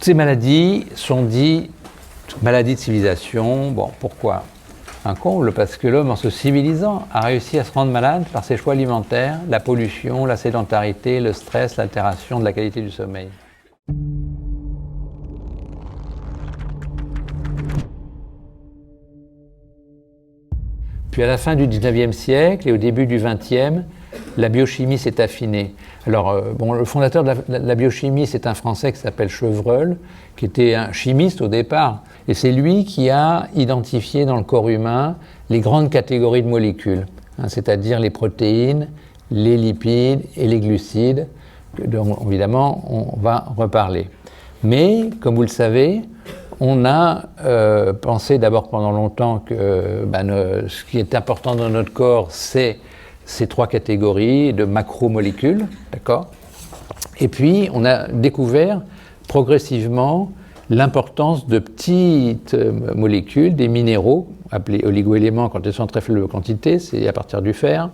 Toutes ces maladies sont dites maladies de civilisation. Bon, pourquoi? Un comble, parce que l'homme, en se civilisant, a réussi à se rendre malade par ses choix alimentaires, la pollution, la sédentarité, le stress, l'altération de la qualité du sommeil. Puis à la fin du 19e siècle et au début du 20e, la biochimie s'est affinée. Alors, le fondateur de la biochimie, c'est un Français qui s'appelle Chevreul, qui était un chimiste au départ. Et c'est lui qui a identifié dans le corps humain les grandes catégories de molécules, c'est-à-dire les protéines, les lipides et les glucides, dont évidemment on va reparler. Mais, comme vous le savez, on a pensé d'abord pendant longtemps que ce qui est important dans notre corps, c'est ces trois catégories de macromolécules, d'accord ? Et puis, on a découvert progressivement l'importance de petites molécules, des minéraux, appelés oligoéléments quand ils sont en très faible quantité, c'est à partir du fer,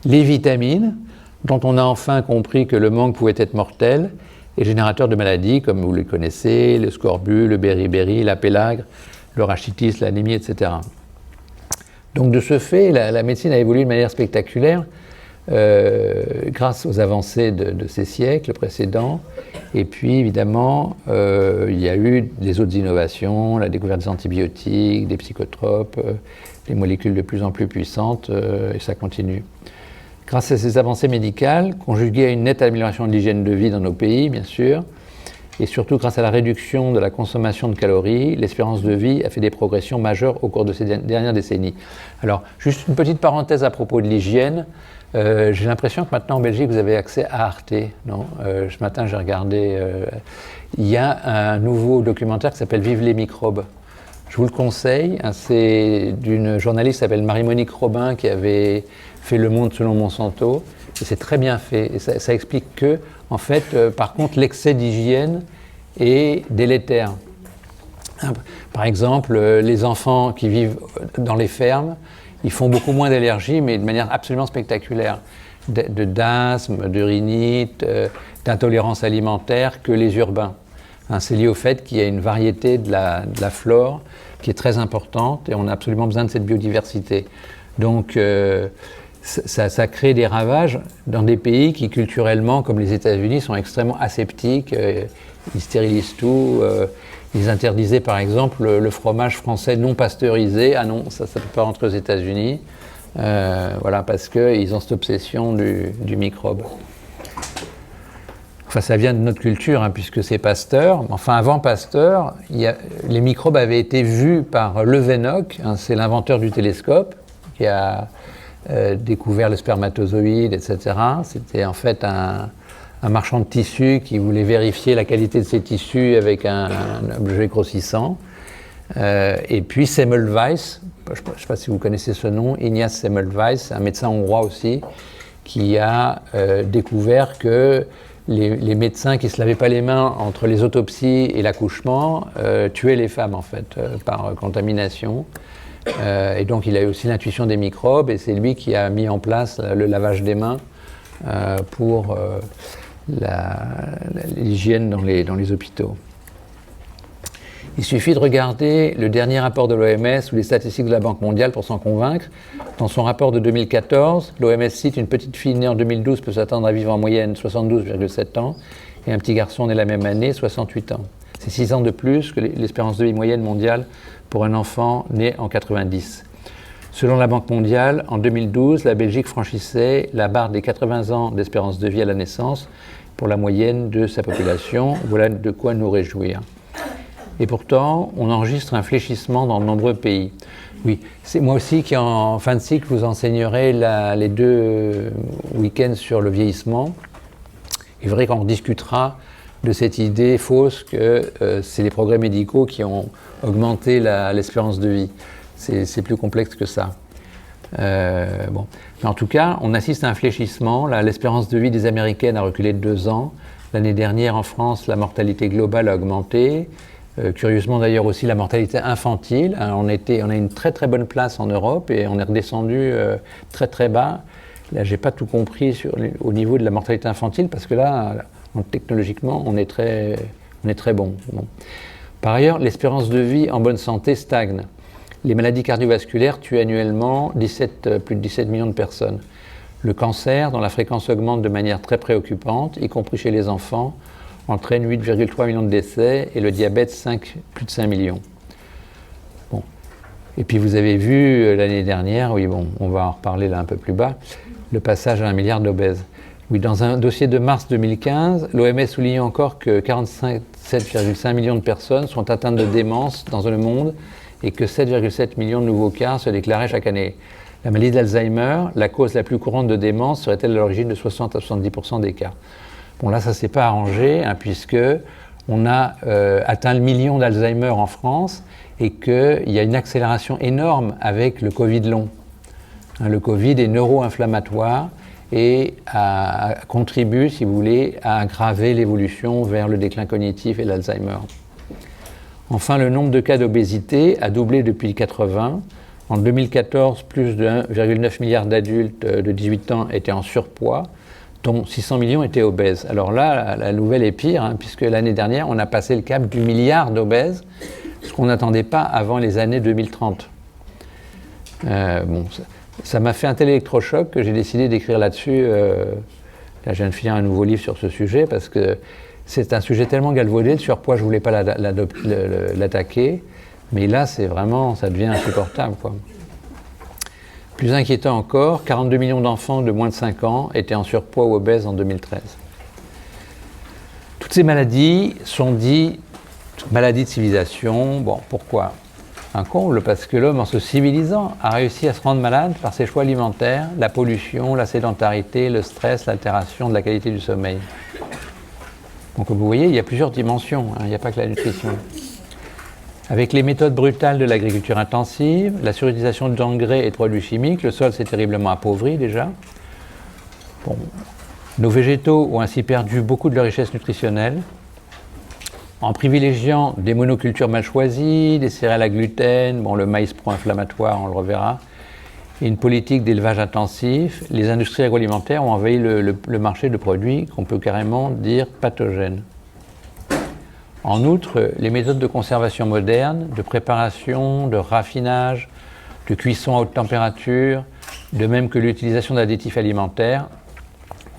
les vitamines, dont on a enfin compris que le manque pouvait être mortel, et générateur de maladies, comme vous les connaissez, le scorbut, le beriberi, la pélagre, le rachitis, l'anémie, etc. Donc de ce fait, la médecine a évolué de manière spectaculaire grâce aux avancées de ces siècles précédents. Et puis évidemment, il y a eu des autres innovations, la découverte des antibiotiques, des psychotropes, des molécules de plus en plus puissantes, et ça continue. Grâce à ces avancées médicales, conjuguées à une nette amélioration de l'hygiène de vie dans nos pays, bien sûr, et surtout grâce à la réduction de la consommation de calories, l'espérance de vie a fait des progressions majeures au cours de ces dernières décennies. Alors, juste une petite parenthèse à propos de l'hygiène. J'ai l'impression que maintenant en Belgique, vous avez accès à Arte, non ? Ce matin, j'ai regardé. Il y a un nouveau documentaire qui s'appelle « Vive les microbes ». Je vous le conseille. C'est d'une journaliste qui s'appelle Marie-Monique Robin qui avait fait Le Monde selon Monsanto. Et c'est très bien fait. Et ça explique que, en fait, par contre, l'excès d'hygiène est délétère. Par exemple, les enfants qui vivent dans les fermes, ils font beaucoup moins d'allergies, mais de manière absolument spectaculaire. D'asthme, de rhinite, d'intolérance alimentaire que les urbains. C'est lié au fait qu'il y a une variété de la flore qui est très importante et on a absolument besoin de cette biodiversité. Donc, ça crée des ravages dans des pays qui, culturellement, comme les États-Unis, sont extrêmement aseptiques. Ils stérilisent tout. Ils interdisaient, par exemple, le fromage français non pasteurisé. Ah non, ça ne peut pas rentrer aux États-Unis. Voilà, parce qu'ils ont cette obsession du microbe. Enfin, ça vient de notre culture, puisque c'est Pasteur. Enfin, avant Pasteur, les microbes avaient été vus par Leeuwenhoek, c'est l'inventeur du télescope, qui a découvert le spermatozoïde, etc. C'était en fait un marchand de tissus qui voulait vérifier la qualité de ses tissus avec un objet grossissant. Et puis Semmelweis, je ne sais pas si vous connaissez ce nom, Ignaz Semmelweis, un médecin hongrois aussi, qui a découvert que les médecins qui ne se lavaient pas les mains entre les autopsies et l'accouchement tuaient les femmes en fait par contamination. Et donc il a eu aussi l'intuition des microbes et c'est lui qui a mis en place le lavage des mains pour l'hygiène dans les hôpitaux. Il suffit de regarder le dernier rapport de l'OMS ou les statistiques de la Banque mondiale pour s'en convaincre. Dans son rapport de 2014, l'OMS cite une petite fille née en 2012 peut s'attendre à vivre en moyenne 72,7 ans et un petit garçon né la même année, 68 ans. C'est 6 ans de plus que l'espérance de vie moyenne mondiale pour un enfant né en 90. Selon la Banque mondiale, en 2012, la Belgique franchissait la barre des 80 ans d'espérance de vie à la naissance pour la moyenne de sa population. Voilà de quoi nous réjouir. Et pourtant, on enregistre un fléchissement dans de nombreux pays. Oui, c'est moi aussi qui, en fin de cycle, vous enseignerai les 2 week-ends sur le vieillissement. Il est vrai qu'on discutera de cette idée fausse que c'est les progrès médicaux qui ont augmenté l'espérance de vie. C'est plus complexe que ça. Mais en tout cas, on assiste à un fléchissement. L'espérance de vie des Américaines a reculé de 2 ans. L'année dernière, en France, la mortalité globale a augmenté. Curieusement d'ailleurs aussi la mortalité infantile. On a une très très bonne place en Europe et on est redescendu très très bas. Là, j'ai pas tout compris au niveau de la mortalité infantile parce que là, technologiquement, on est très On est très bon. Par ailleurs, l'espérance de vie en bonne santé stagne. Les maladies cardiovasculaires tuent annuellement plus de 17 millions de personnes. Le cancer, dont la fréquence augmente de manière très préoccupante, y compris chez les enfants, entraîne 8,3 millions de décès et le diabète plus de 5 millions. Bon. Et puis vous avez vu l'année dernière, oui bon, on va en reparler là un peu plus bas, le passage à 1 milliard d'obèses. Oui, dans un dossier de mars 2015, l'OMS souligne encore que 47,5 millions de personnes sont atteintes de démence dans le monde et que 7,7 millions de nouveaux cas se déclaraient chaque année. La maladie d'Alzheimer, la cause la plus courante de démence, serait-elle à l'origine de 60 à 70% des cas. Bon, là, ça ne s'est pas arrangé, puisque on a atteint le million d'Alzheimer en France et qu'il y a une accélération énorme avec le Covid long. Le Covid est neuro-inflammatoire et contribue, si vous voulez, à aggraver l'évolution vers le déclin cognitif et l'Alzheimer. Enfin, le nombre de cas d'obésité a doublé depuis 1980. En 2014, plus de 1,9 milliard d'adultes de 18 ans étaient en surpoids, dont 600 millions étaient obèses. Alors là, la nouvelle est pire, puisque l'année dernière, on a passé le cap du milliard d'obèses, ce qu'on n'attendait pas avant les années 2030. Ça m'a fait un tel électrochoc que j'ai décidé d'écrire là-dessus. Là, je viens de finir un nouveau livre sur ce sujet, parce que c'est un sujet tellement galvaudé, le surpoids, je ne voulais pas l'attaquer, mais là, c'est vraiment, ça devient insupportable, quoi. Plus inquiétant encore, 42 millions d'enfants de moins de 5 ans étaient en surpoids ou obèses en 2013. Toutes ces maladies sont dites maladies de civilisation. Bon, pourquoi? Un comble, parce que l'homme, en se civilisant, a réussi à se rendre malade par ses choix alimentaires, la pollution, la sédentarité, le stress, l'altération de la qualité du sommeil. Donc vous voyez, il y a plusieurs dimensions, il n'y a pas que la nutrition. Avec les méthodes brutales de l'agriculture intensive, la surutilisation d'engrais et de produits chimiques, le sol s'est terriblement appauvri déjà. Bon. Nos végétaux ont ainsi perdu beaucoup de leur richesse nutritionnelle. En privilégiant des monocultures mal choisies, des céréales à gluten, le maïs pro-inflammatoire, on le reverra, et une politique d'élevage intensif, les industries agroalimentaires ont envahi le marché de produits qu'on peut carrément dire pathogènes. En outre, les méthodes de conservation modernes, de préparation, de raffinage, de cuisson à haute température, de même que l'utilisation d'additifs alimentaires,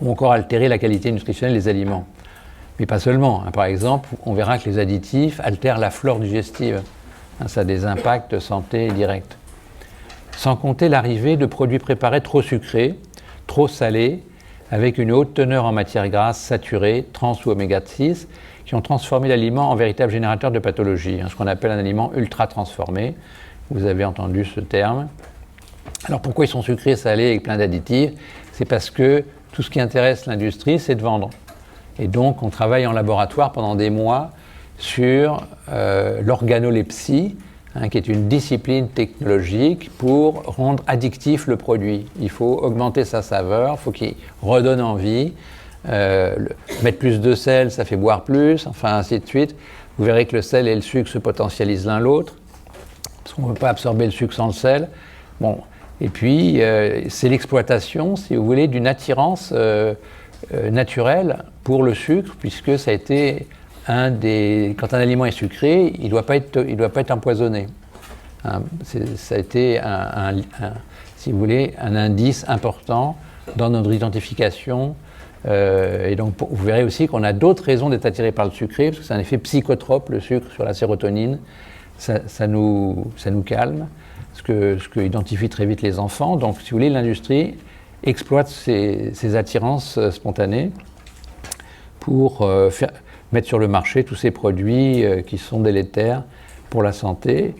ont encore altéré la qualité nutritionnelle des aliments. Mais pas seulement. Par exemple, on verra que les additifs altèrent la flore digestive. Ça a des impacts santé directs. Sans compter l'arrivée de produits préparés trop sucrés, trop salés, avec une haute teneur en matières grasses saturées, trans ou oméga 6, qui ont transformé l'aliment en véritable générateur de pathologies, ce qu'on appelle un aliment ultra transformé. Vous avez entendu ce terme. Alors pourquoi ils sont sucrés, salés et pleins d'additifs? C'est parce que tout ce qui intéresse l'industrie, c'est de vendre. Et donc on travaille en laboratoire pendant des mois sur l'organolepsie, qui est une discipline technologique pour rendre addictif le produit. Il faut augmenter sa saveur, il faut qu'il redonne envie. Mettre plus de sel, ça fait boire plus, enfin ainsi de suite. Vous verrez que le sel et le sucre se potentialisent l'un l'autre, parce qu'on ne peut pas absorber le sucre sans le sel. Bon. Et puis, c'est l'exploitation, si vous voulez, d'une attirance naturelle pour le sucre, puisque ça a été quand un aliment est sucré, il ne doit pas être empoisonné. Ça a été, si vous voulez, un indice important dans notre identification. Et donc, vous verrez aussi qu'on a d'autres raisons d'être attiré par le sucré, parce que c'est un effet psychotrope, le sucre, sur la sérotonine. Ça nous calme, ce que identifient très vite les enfants. Donc, si vous voulez, l'industrie exploite ces attirances spontanées pour mettre sur le marché tous ces produits qui sont délétères pour la santé.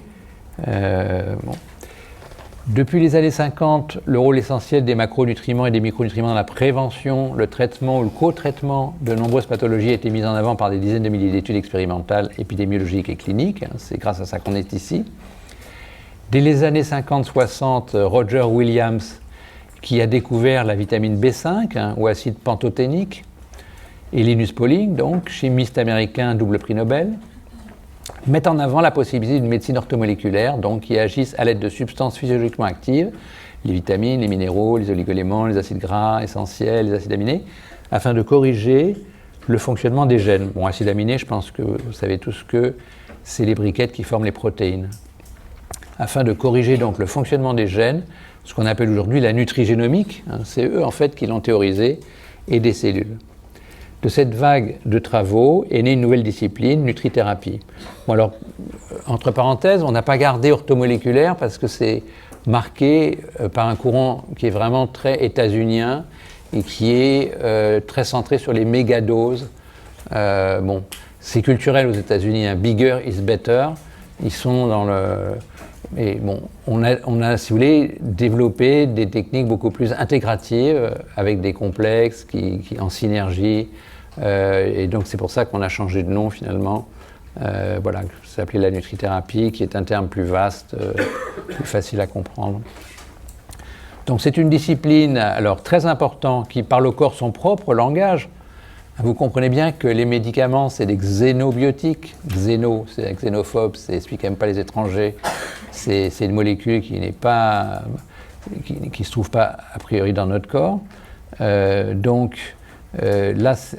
Depuis les années 50, le rôle essentiel des macronutriments et des micronutriments dans la prévention, le traitement ou le co-traitement de nombreuses pathologies a été mis en avant par des dizaines de milliers d'études expérimentales, épidémiologiques et cliniques. C'est grâce à ça qu'on est ici. Dès les années 50-60, Roger Williams, qui a découvert la vitamine B5 ou acide pantothénique, et Linus Pauling, donc chimiste américain, double prix Nobel, mettent en avant la possibilité d'une médecine orthomoléculaire, donc qui agissent à l'aide de substances physiologiquement actives, les vitamines, les minéraux, les oligoéléments, les acides gras essentiels, les acides aminés, afin de corriger le fonctionnement des gènes. Bon, acides aminés, je pense que vous savez tous que c'est les briquettes qui forment les protéines. Afin de corriger donc le fonctionnement des gènes, ce qu'on appelle aujourd'hui la nutrigénomique, hein, c'est eux en fait qui l'ont théorisé, et des cellules. De cette vague de travaux est née une nouvelle discipline, nutrithérapie. Bon alors, entre parenthèses, on n'a pas gardé orthomoléculaire parce que c'est marqué par un courant qui est vraiment très états-unien et qui est très centré sur les mégadoses. Bon, c'est culturel aux États-Unis, hein, bigger is better. Ils sont dans le... Et bon, on a, si vous voulez, développé des techniques beaucoup plus intégratives avec des complexes qui en synergie. Et donc c'est pour ça qu'on a changé de nom finalement. Voilà, ça s'appelait la nutrithérapie, qui est un terme plus vaste, plus facile à comprendre. Donc c'est une discipline alors très importante qui parle au corps son propre langage. Vous comprenez bien que les médicaments, c'est des xénobiotiques. Xéno, c'est xénophobe, c'est celui qui n'aime pas les étrangers. C'est une molécule qui n'est pas, qui se trouve pas a priori dans notre corps. Là,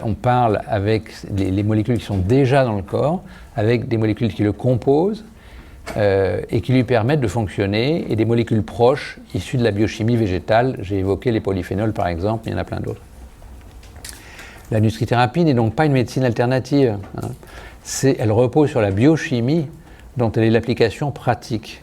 on parle avec les molécules qui sont déjà dans le corps, avec des molécules qui le composent et qui lui permettent de fonctionner, et des molécules proches issues de la biochimie végétale. J'ai évoqué les polyphénols par exemple, mais il y en a plein d'autres. La nutrithérapie n'est donc pas une médecine alternative. Hein. Elle repose sur la biochimie dont elle est l'application pratique.